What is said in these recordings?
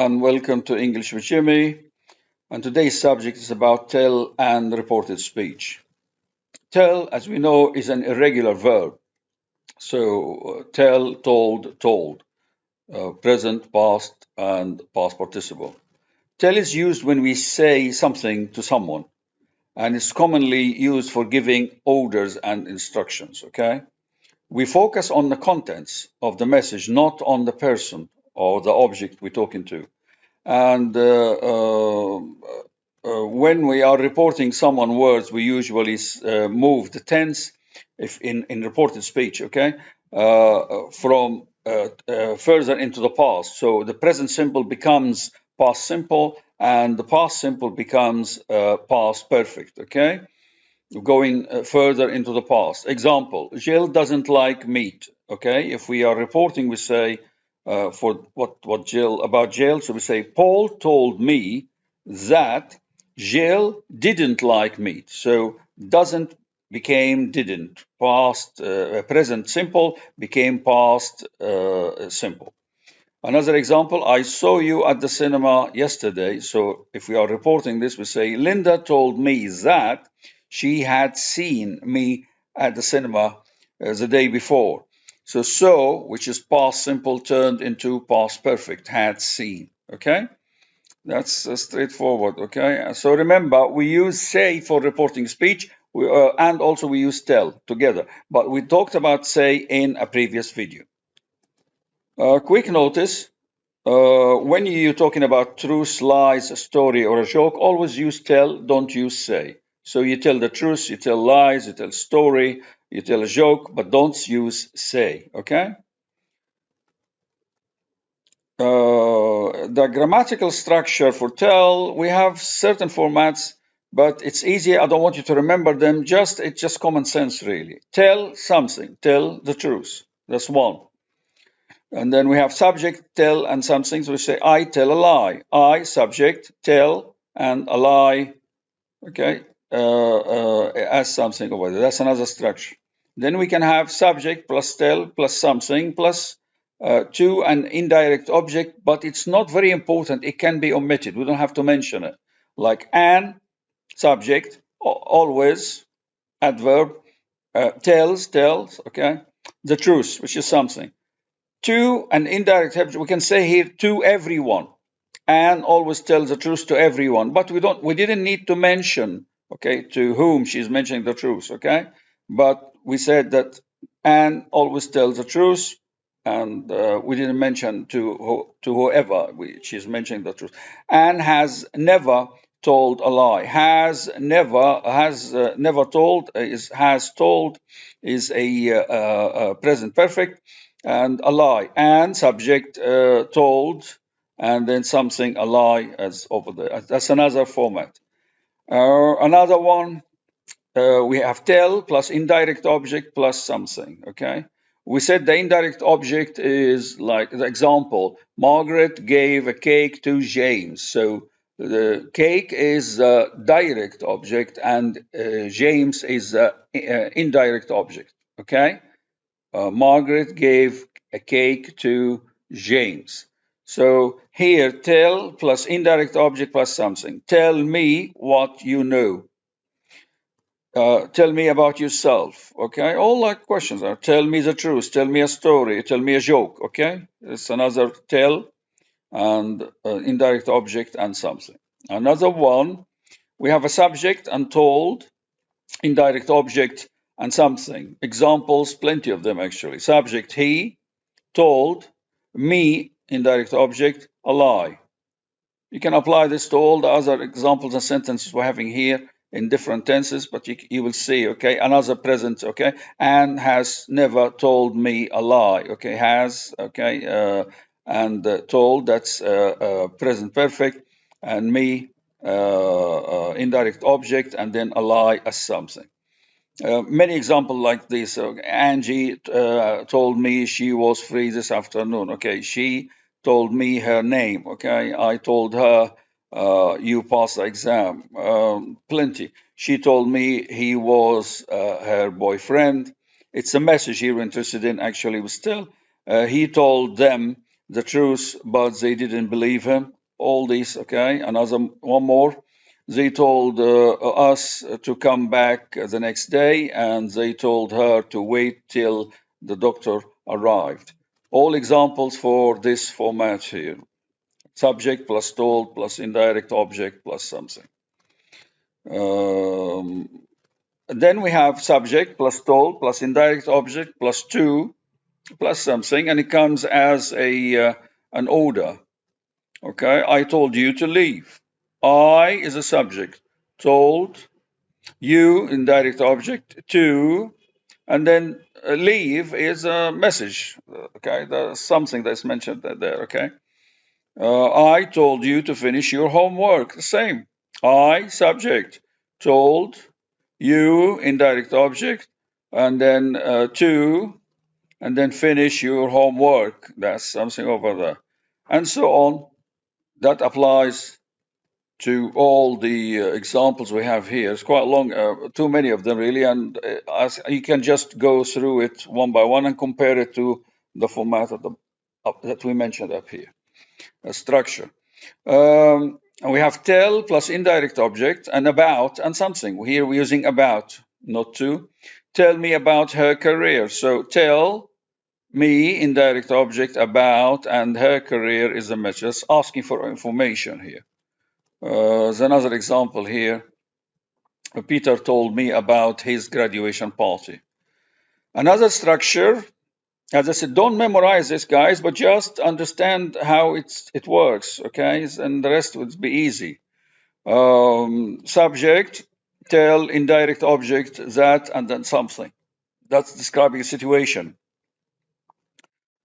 and welcome to English with Jimmy. And today's subject is about tell and reported speech. Tell, as we know, is an irregular verb. So tell, told, present, past, and past participle. Tell is used when we say something to someone, and it's commonly used for giving orders and instructions, okay? We focus on the contents of the message, not on the person or the object we're talking to. And when we are reporting someone words, we usually move the tense, if in reported speech, okay, from further into the past. So the present simple becomes past simple, and the past simple becomes past perfect, okay? Going further into the past. Example, Jill doesn't like meat, okay? If we are reporting, we say, for what Jill, about Jill, so we say, Paul told me that Jill didn't like meat. So doesn't became didn't. Past, present simple became past simple. Another example, I saw you at the cinema yesterday. So if we are reporting this, we say, Linda told me that she had seen me at the cinema the day before. So, which is past simple turned into past perfect, had seen, okay? That's straightforward, okay? So remember, we use say for reporting speech, and also we use tell together. But we talked about say in a previous video. Quick notice, when you're talking about truth, lies, a story, or a joke, always use tell, don't use say. So you tell the truth, you tell lies, you tell story, you tell a joke, but don't use say, okay? The grammatical structure for tell, we have certain formats, but it's easy. I don't want you to remember them. It's just common sense, really. Tell something, tell the truth. That's one. And then we have subject, tell, and something. So we say, I tell a lie. I, subject, tell, and a lie, okay, as something over there. That's another structure. Then we can have subject plus tell plus something plus to an indirect object, but it's not very important. It can be omitted. We don't have to mention it. Like an, subject, always, adverb, tells, okay, the truth, which is something. To an indirect object, we can say here to everyone, and always tells the truth to everyone. But we didn't need to mention, okay, to whom she's mentioning the truth, okay. But we said that Anne always tells the truth, and we didn't mention to whoever she's mentioning the truth. Anne has never told a lie. Has never told has told is a present perfect. And a lie, and subject told, and then something, a lie, as over there. That's another format. Another one, we have tell plus indirect object plus something, okay? We said the indirect object is like the example, Margaret gave a cake to James. So the cake is a direct object, and James is an indirect object, okay? Margaret gave a cake to James. So here, tell plus indirect object plus something. Tell me what you know. Tell me about yourself, okay? All like questions are, tell me the truth, tell me a story, tell me a joke, okay? It's another tell and indirect object and something. Another one, we have a subject and told, indirect object, and something. Examples, plenty of them actually. Subject, he, told, me, indirect object, a lie. You can apply this to all the other examples and sentences we're having here in different tenses, but you will see, okay, another present, okay, Anne has never told me a lie, okay, has, okay, and told, that's present perfect, and me, indirect object, and then a lie as something. Many examples like this. Angie told me she was free this afternoon. Okay, she told me her name. Okay, I told her you passed the exam. Plenty. She told me he was her boyfriend. It's a message here we're interested in. Actually, was still he told them the truth, but they didn't believe him. all these, okay? Another one more. They told us to come back the next day, and they told her to wait till the doctor arrived. All examples for this format here. Subject plus told plus indirect object plus something. Then we have subject plus told plus indirect object plus to plus something, and it comes as an order. Okay, I told you to leave. I is a subject. Told, you indirect object, to, and then leave is a message. Okay, there's something that's mentioned there. Okay, I told you to finish your homework. The same. I subject. Told, you indirect object, and then to, and then finish your homework. That's something over there, and so on. That applies to all the examples we have here. It's quite long, too many of them really, and you can just go through it one by one and compare it to the format that we mentioned up here. A structure. And we have tell plus indirect object and about and something. Here we're using about, not to. Tell me about her career. So tell me, indirect object, about, and her career is a message. That's asking for information here. There's another example here. Peter told me about his graduation party. Another structure, as I said, don't memorize this, guys, but just understand how it works, okay? And the rest would be easy. Subject, tell, indirect object, that, and then something. That's describing a situation.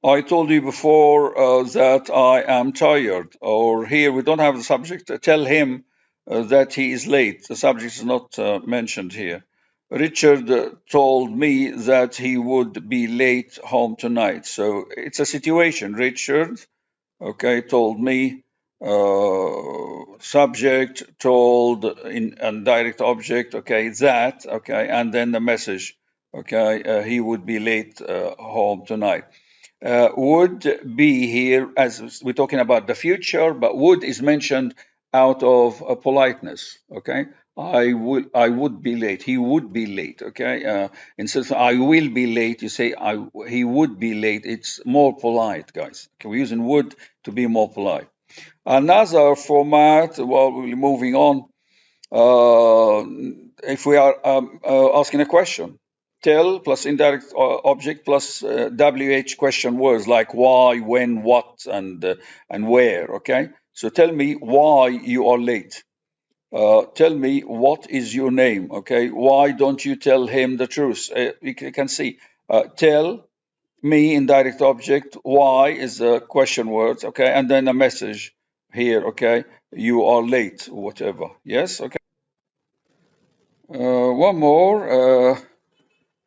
I told you before that I am tired, or here we don't have the subject. Tell him that he is late. The subject is not mentioned here. Richard told me that he would be late home tonight. So it's a situation. Richard, okay, told me. Subject, told, indirect object, okay, that, okay, and then the message, okay, he would be late home tonight. Would be here, as we're talking about the future, but would is mentioned out of politeness. Okay, I would be late. He would be late. Okay, instead of I will be late, you say he would be late. It's more polite, guys. Okay, we're using would to be more polite. Another format. Well, we're moving on. If we are asking a question, tell plus indirect object plus WH question words like why, when, what, and where. Okay, so tell me why you are late. Tell me what is your name. Okay, why don't you tell him the truth? You can see tell me indirect object, why is a question words. Okay, and then a message here. Okay, you are late, whatever. Yes. Okay. One more.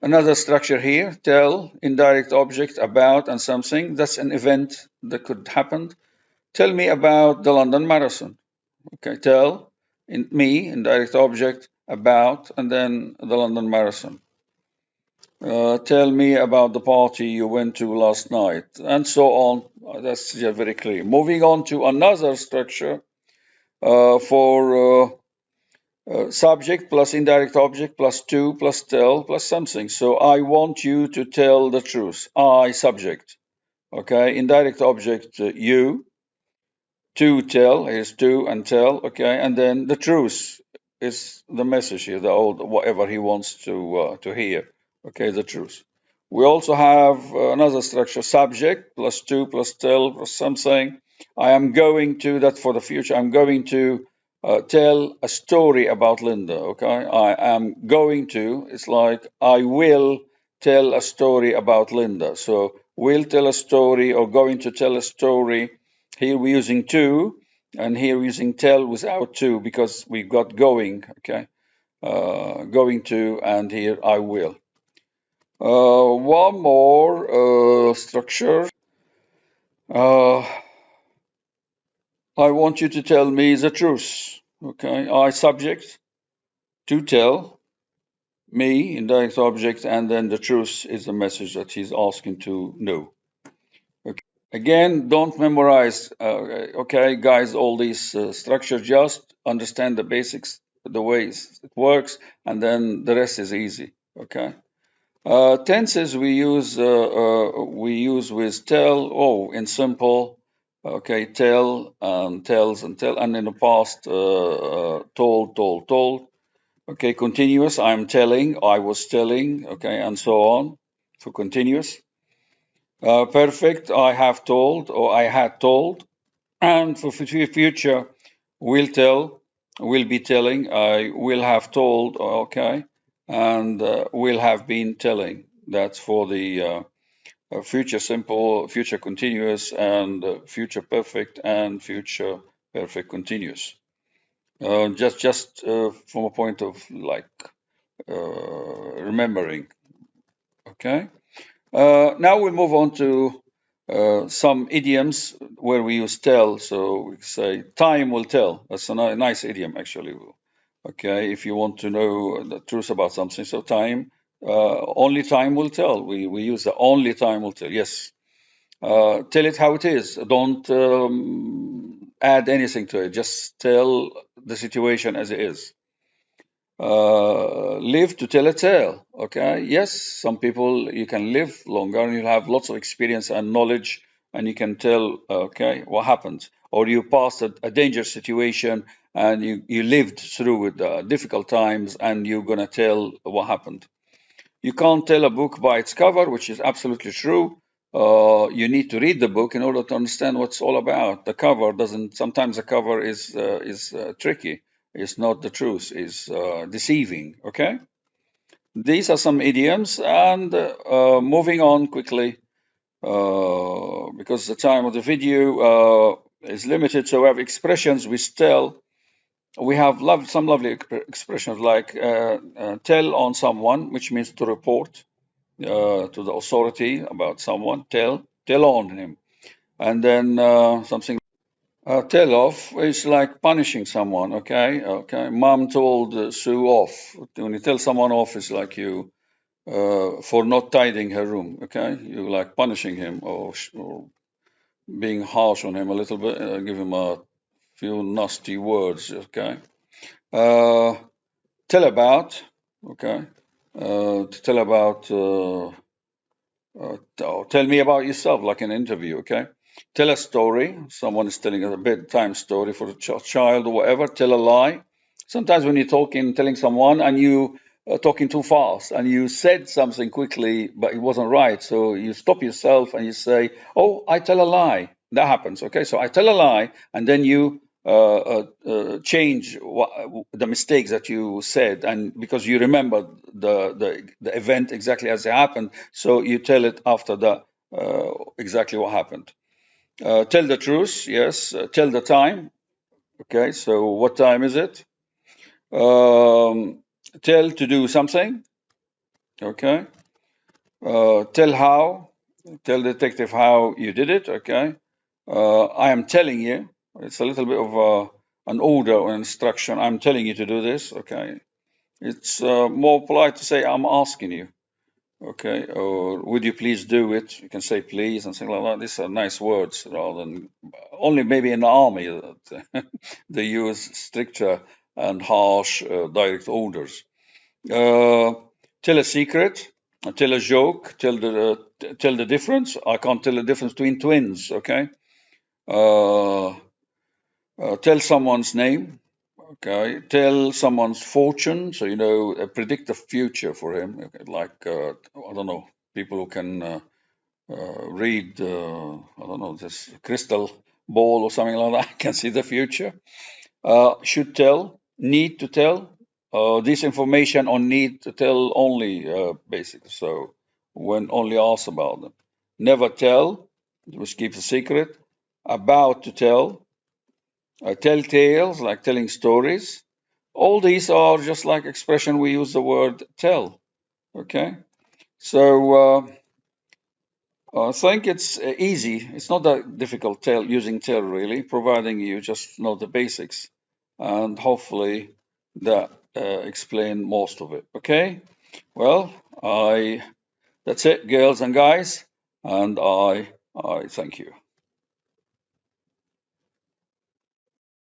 Another structure here, tell, indirect object, about, and something. That's an event that could happen. Tell me about the London Marathon. Okay, tell, me, indirect object, about, and then the London Marathon. Tell me about the party you went to last night, and so on. That's very clear. Moving on to another structure for subject plus indirect object plus to plus tell plus something. So I want you to tell the truth. I subject. Okay, indirect object you. To tell is to and tell. Okay, and then the truth is the message here, the old whatever he wants to hear. Okay, the truth. We also have another structure: subject plus to plus tell plus something. I am going to, that for the future. I'm going to tell a story about Linda. Okay, I am going to. It's like I will tell a story about Linda. So will tell a story or going to tell a story. Here we're using to, and here we're using tell without to because we've got going. Okay, going to, and here I will. One more structure. I want you to tell me the truth. Okay, I subject, to tell, me, indirect object, and then the truth is the message that he's asking to know. Okay. Again, don't memorize, okay, guys, all these structures. Just understand the basics, the ways it works, and then the rest is easy. Okay. Tenses we use with tell. Oh, in simple, okay, tell and tells and tell, and in the past, told, told, told. Okay, continuous. I'm telling. I was telling. Okay, and so on. So continuous. Perfect. I have told, or I had told. And for future, will tell, will be telling, I will have told, okay, and will have been telling. That's for the future simple, future continuous, and future perfect, and future perfect continuous. Just from a point of like remembering. Okay. Now we'll move on to some idioms where we use tell. So we say time will tell. That's a nice idiom, actually. Okay, if you want to know the truth about something, so time, only time will tell. We use the only time will tell. Yes, tell it how it is. Don't add anything to it. Just tell the situation as it is. Live to tell a tale. Okay, yes, some people you can live longer and you have lots of experience and knowledge, and you can tell, okay, what happened, or you passed a dangerous situation and you lived through it, difficult times, and you're gonna tell what happened. You can't tell a book by its cover, which is absolutely true. You need to read the book in order to understand what it's all about. The cover doesn't. Sometimes the cover is tricky. It's not the truth. It's deceiving. Okay. These are some idioms, and moving on quickly because the time of the video is limited. So we have expressions with tell. We have some lovely expressions like tell on someone, which means to report to the authority about someone, tell on him. And then something tell off is like punishing someone. Okay. Mom told Sue off. When you tell someone off, it's like you for not tidying her room. Okay, you like punishing him or being harsh on him a little bit. Give him a few nasty words. Okay. Tell about. Okay. To tell about. Tell me about yourself, like an interview, okay? Tell a story. Someone is telling a bedtime story for a child or whatever. Tell a lie. Sometimes when you're telling someone and you are talking too fast and you said something quickly, but it wasn't right. So you stop yourself and you say, oh, I tell a lie. That happens, okay? So I tell a lie and then you change the mistakes that you said, and because you remember the event exactly as it happened, so you tell it after the exactly what happened. Tell the truth, yes. Tell the time. Okay, so what time is it? Tell to do something. Okay. Tell how. Tell detective how you did it. Okay. I am telling you. It's a little bit of an order or instruction. I'm telling you to do this. Okay. It's more polite to say I'm asking you. Okay. Or would you please do it? You can say please and things like that. These are nice words rather than only maybe in the army that they use stricter and harsh direct orders. Tell a secret. Tell a joke. Tell the difference. I can't tell the difference between twins. Okay. Tell someone's name. Okay. Tell someone's fortune. So, predict the future for him. Okay, like, I don't know, people who can read, I don't know, this crystal ball or something like that, can see the future. Should tell, need to tell. This information on need to tell only, basically. So, when only asked about them. Never tell, which keeps a secret. About to tell. Tell tales, like telling stories. All these are just like expression we use the word tell. Okay, so I think it's easy. It's not that difficult using tell really, providing you just know the basics, and hopefully that explain most of it. Okay, well, that's it, girls and guys, and I All right, thank you.